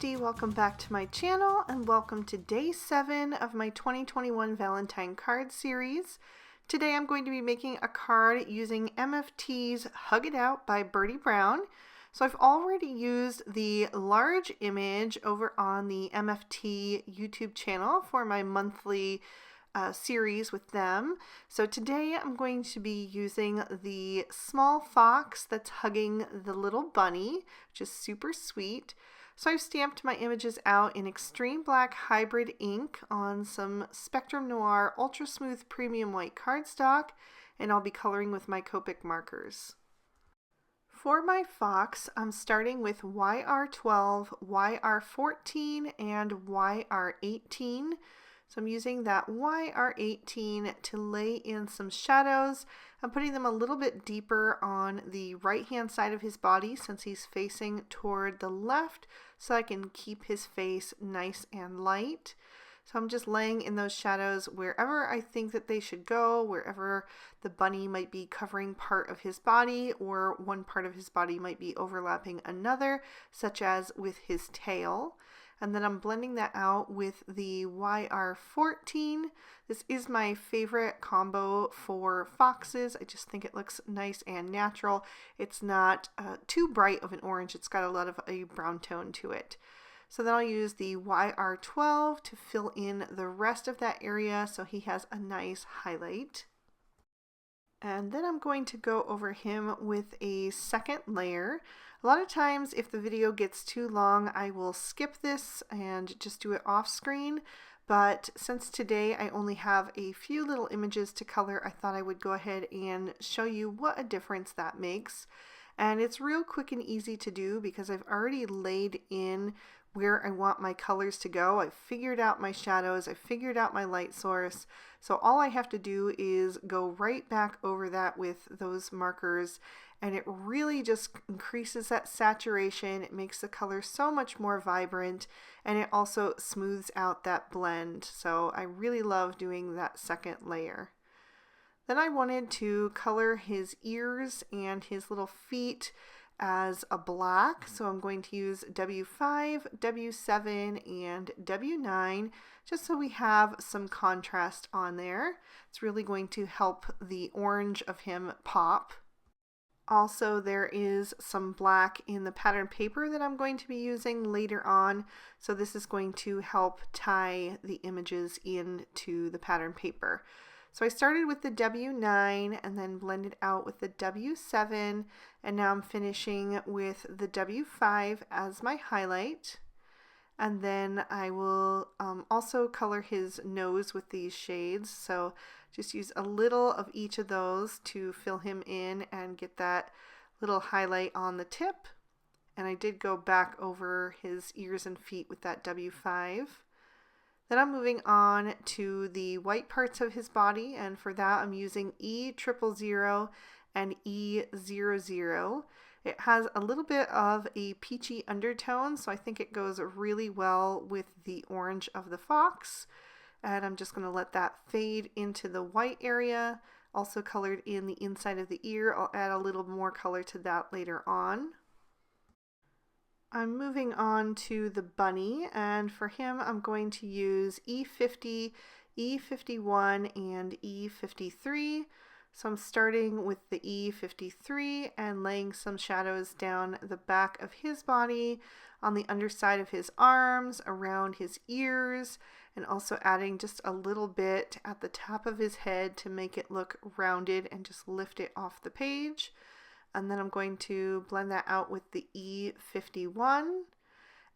Christy, welcome back to my channel and welcome to day 7 of my 2021 Valentine card series. Today I'm going to be making a card using MFT's Hug It Out by Birdie Brown. So I've already used the large image over on the MFT YouTube channel for my monthly series with them. So today I'm going to be using the small fox that's hugging the little bunny, which is super sweet. So I've stamped my images out in Extreme Black Hybrid ink on some Spectrum Noir Ultra Smooth Premium White cardstock, and I'll be coloring with my Copic markers. For my fox, I'm starting with YR12, YR14, and YR18. So I'm using that YR18 to lay in some shadows. I'm putting them a little bit deeper on the right hand side of his body since he's facing toward the left, so I can keep his face nice and light. So I'm just laying in those shadows wherever I think that they should go, wherever the bunny might be covering part of his body or one part of his body might be overlapping another, such as with his tail. And then I'm blending that out with the YR14. This is my favorite combo for foxes. I just think it looks nice and natural. It's not too bright of an orange. It's got a lot of a brown tone to it. So then I'll use the YR12 to fill in the rest of that area so he has a nice highlight. And then I'm going to go over him with a second layer. A lot of times if the video gets too long, I will skip this and just do it off screen. But since today I only have a few little images to color, I thought I would go ahead and show you what a difference that makes. And it's real quick and easy to do because I've already laid in where I want my colors to go. I've figured out my shadows, I've figured out my light source. So all I have to do is go right back over that with those markers, and it really just increases that saturation. It makes the color so much more vibrant, and it also smooths out that blend. So I really love doing that second layer. Then I wanted to color his ears and his little feet as a black, so I'm going to use W5, W7, and W9 just so we have some contrast on there. It's really going to help the orange of him pop. Also, there is some black in the pattern paper that I'm going to be using later on, so this is going to help tie the images into the pattern paper. So I started with the W9 and then blended out with the W7, and now I'm finishing with the W5 as my highlight. And then I will also color his nose with these shades. So just use a little of each of those to fill him in and get that little highlight on the tip. And I did go back over his ears and feet with that W5. Then I'm moving on to the white parts of his body, and for that I'm using E000 and E00. It has a little bit of a peachy undertone, so I think it goes really well with the orange of the fox. And I'm just going to let that fade into the white area, also colored in the inside of the ear. I'll add a little more color to that later on. I'm moving on to the bunny, and for him I'm going to use E50, E51, and E53. So I'm starting with the E53 and laying some shadows down the back of his body, on the underside of his arms, around his ears, and also adding just a little bit at the top of his head to make it look rounded and just lift it off the page. And then I'm going to blend that out with the E51.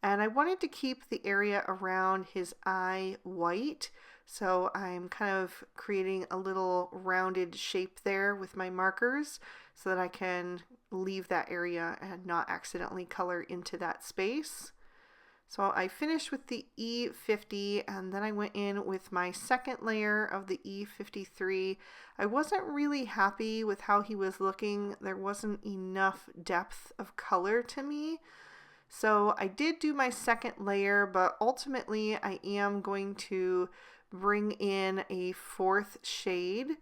And I wanted to keep the area around his eye white, so I'm kind of creating a little rounded shape there with my markers so that I can leave that area and not accidentally color into that space. So I finished with the E50, and then I went in with my second layer of the E53. I wasn't really happy with how he was looking. There wasn't enough depth of color to me. So I did do my second layer, but ultimately I am going to bring in a fourth shade.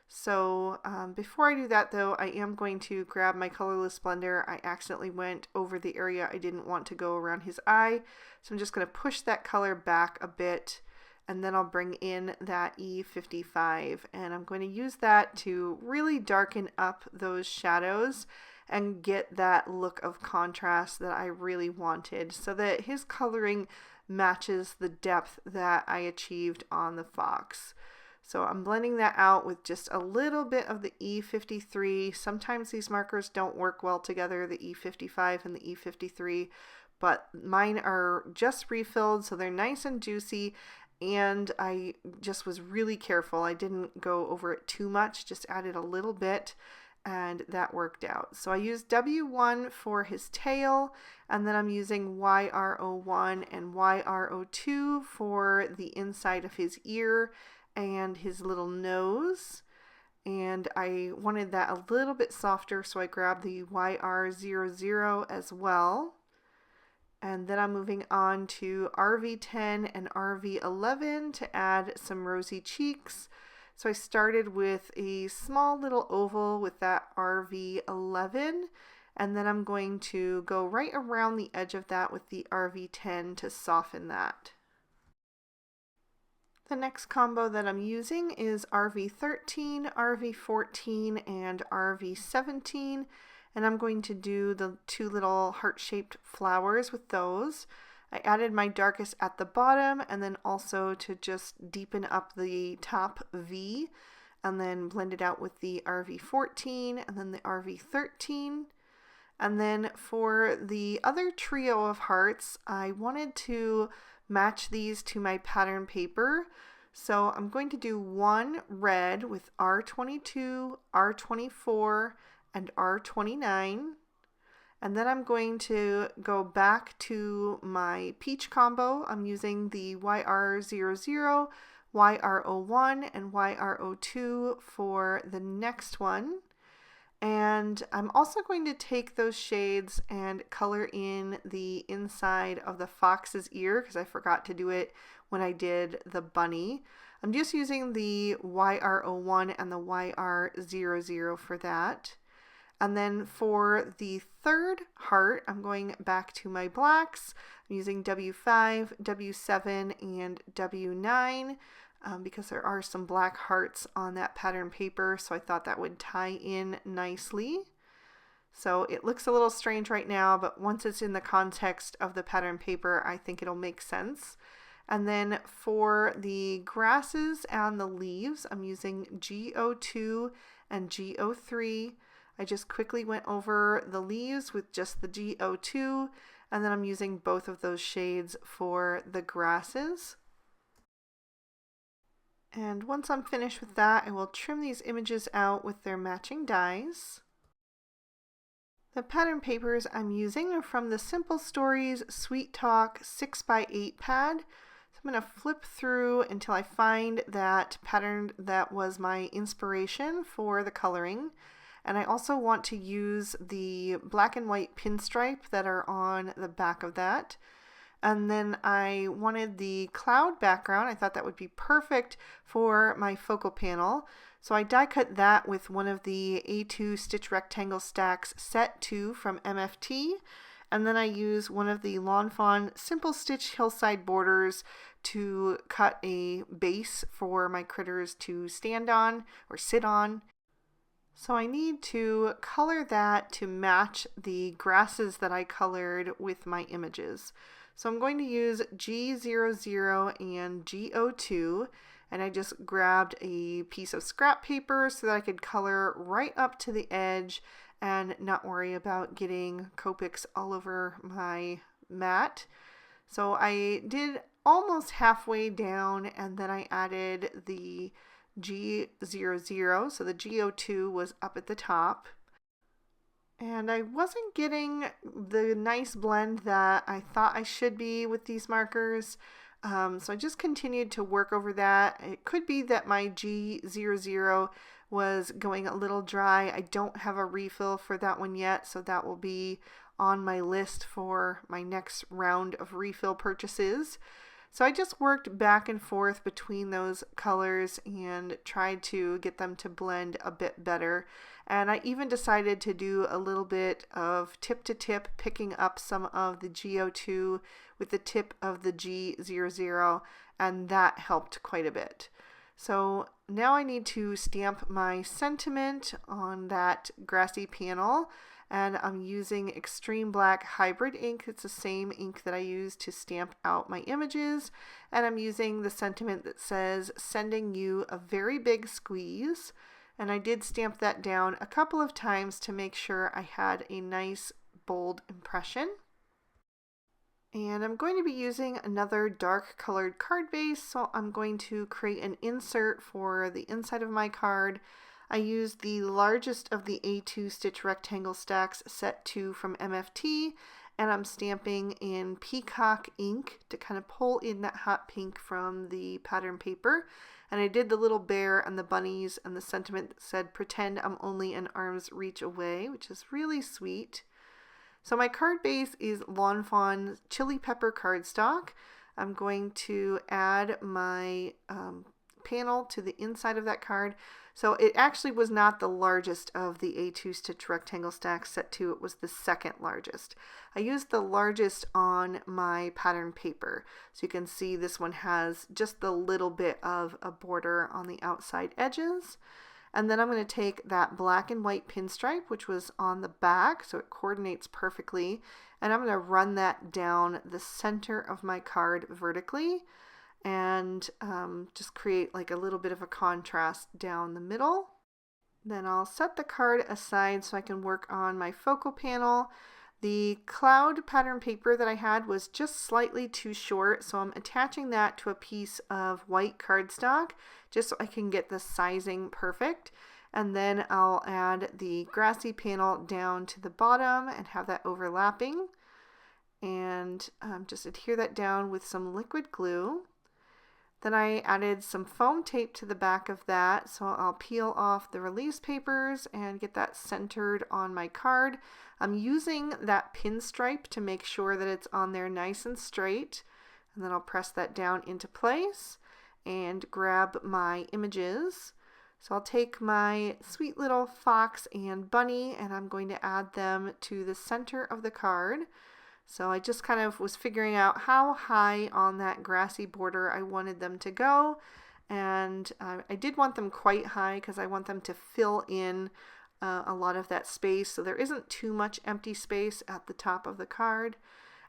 So before I do that though, I am going to grab my colorless blender. I accidentally went over the area I didn't want to go around his eye. So I'm just going to push that color back a bit, and then I'll bring in that E55, and I'm going to use that to really darken up those shadows and get that look of contrast that I really wanted, so that his coloring matches the depth that I achieved on the fox. So I'm blending that out with just a little bit of the E53. Sometimes these markers don't work well together, the E55 and the E53, but mine are just refilled, so they're nice and juicy, and I just was really careful. I didn't go over it too much, just added a little bit, and that worked out. So I used W1 for his tail, and then I'm using YR01 and YR02 for the inside of his ear and his little nose. And I wanted that a little bit softer, so I grabbed the YR00 as well. And then I'm moving on to RV10 and RV11 to add some rosy cheeks. So I started with a small little oval with that RV11, and then I'm going to go right around the edge of that with the RV10 to soften that. The next combo that I'm using is RV13, RV14, and RV17, and I'm going to do the two little heart-shaped flowers with those. I added my darkest at the bottom, and then also to just deepen up the top V, and then blend it out with the RV14 and then the RV13. And then for the other trio of hearts, I wanted to match these to my pattern paper. So I'm going to do one red with R22, R24, and R29. And then I'm going to go back to my peach combo. I'm using the YR00, YR01, and YR02 for the next one. And I'm also going to take those shades and color in the inside of the fox's ear, because I forgot to do it when I did the bunny. I'm just using the YR01 and the YR00 for that. And then for the third heart, I'm going back to my blacks. I'm using W5, W7, and W9 because there are some black hearts on that pattern paper, so I thought that would tie in nicely. So it looks a little strange right now, but once it's in the context of the pattern paper, I think it'll make sense. And then for the grasses and the leaves, I'm using G02 and G03. I just quickly went over the leaves with just the G02, and then I'm using both of those shades for the grasses. And once I'm finished with that, I will trim these images out with their matching dies. The pattern papers I'm using are from the Simple Stories Sweet Talk 6x8 pad. So I'm going to flip through until I find that pattern that was my inspiration for the coloring. And I also want to use the black and white pinstripe that are on the back of that. And then I wanted the cloud background. I thought that would be perfect for my focal panel. So I die cut that with one of the A2 Stitch Rectangle Stacks Set 2 from MFT. And then I use one of the Lawn Fawn Simple Stitch Hillside Borders to cut a base for my critters to stand on or sit on. So I need to color that to match the grasses that I colored with my images. So I'm going to use G00 and G02, and I just grabbed a piece of scrap paper so that I could color right up to the edge and not worry about getting Copics all over my mat. So I did almost halfway down, and then I added the G00, so the G02 was up at the top. And I wasn't getting the nice blend that I thought I should be with these markers. So I just continued to work over that. It could be that my G00 was going a little dry. I don't have a refill for that one yet, so that will be on my list for my next round of refill purchases. So I just worked back and forth between those colors and tried to get them to blend a bit better. And I even decided to do a little bit of tip to tip, picking up some of the G02 with the tip of the G00, and that helped quite a bit. So now I need to stamp my sentiment on that grassy panel, and I'm using Extreme Black Hybrid ink. It's the same ink that I use to stamp out my images, and I'm using the sentiment that says, "Sending you a very big squeeze." And I did stamp that down a couple of times to make sure I had a nice bold impression. And I'm going to be using another dark colored card base, so I'm going to create an insert for the inside of my card. I used the largest of the A2 stitch rectangle stacks, set 2 from MFT, and I'm stamping in peacock ink to kind of pull in that hot pink from the pattern paper. And I did the little bear and the bunnies and the sentiment that said, "Pretend I'm only an arm's reach away," which is really sweet. So my card base is Lawn Fawn Chili Pepper cardstock. I'm going to add my panel to the inside of that card. So it actually was not the largest of the A2 stitch rectangle stacks, set 2. It was the second largest. I used the largest on my pattern paper. So you can see this one has just the little bit of a border on the outside edges. And then I'm going to take that black and white pinstripe, which was on the back, so it coordinates perfectly, and I'm going to run that down the center of my card vertically, and just create like a little bit of a contrast down the middle. Then I'll set the card aside so I can work on my focal panel. The cloud pattern paper that I had was just slightly too short, so I'm attaching that to a piece of white cardstock just so I can get the sizing perfect. And then I'll add the grassy panel down to the bottom and have that overlapping. And just adhere that down with some liquid glue. Then I added some foam tape to the back of that, so I'll peel off the release papers and get that centered on my card. I'm using that pinstripe to make sure that it's on there nice and straight, and then I'll press that down into place and grab my images. So I'll take my sweet little fox and bunny, and I'm going to add them to the center of the card. So I just kind of was figuring out how high on that grassy border I wanted them to go, and I did want them quite high because I want them to fill in a lot of that space so there isn't too much empty space at the top of the card.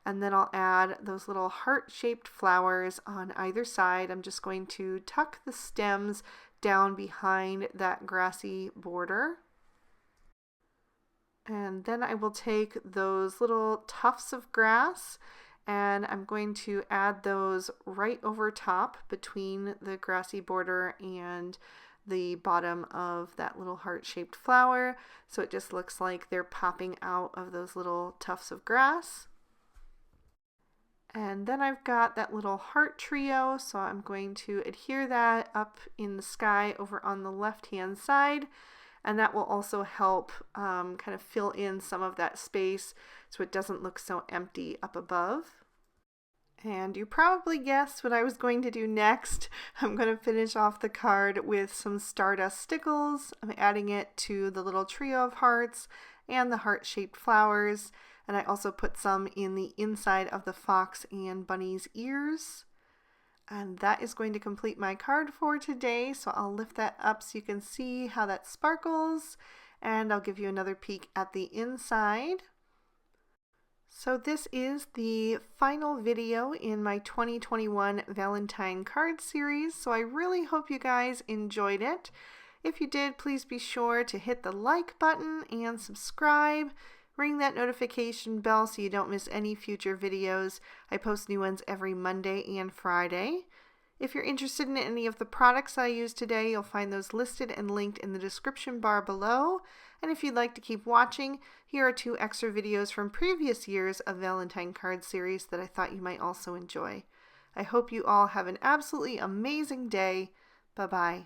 And then I'll add those little heart-shaped flowers on either side. I'm just going to tuck the stems down behind that grassy border. And then I will take those little tufts of grass and I'm going to add those right over top between the grassy border and the bottom of that little heart-shaped flower. So it just looks like they're popping out of those little tufts of grass. And then I've got that little heart trio, so I'm going to adhere that up in the sky over on the left-hand side. And that will also help kind of fill in some of that space so it doesn't look so empty up above. And you probably guessed what I was going to do next. I'm going to finish off the card with some stardust stickles. I'm adding it to the little trio of hearts and the heart-shaped flowers. And I also put some in the inside of the fox and bunny's ears. And that is going to complete my card for today. So I'll lift that up so you can see how that sparkles. And I'll give you another peek at the inside. So this is the final video in my 2021 Valentine card series. So I really hope you guys enjoyed it. If you did, please be sure to hit the like button and subscribe. Ring that notification bell so you don't miss any future videos. I post new ones every Monday and Friday. If you're interested in any of the products I used today, you'll find those listed and linked in the description bar below. And if you'd like to keep watching, here are 2 extra videos from previous years of Valentine card series that I thought you might also enjoy. I hope you all have an absolutely amazing day. Bye-bye.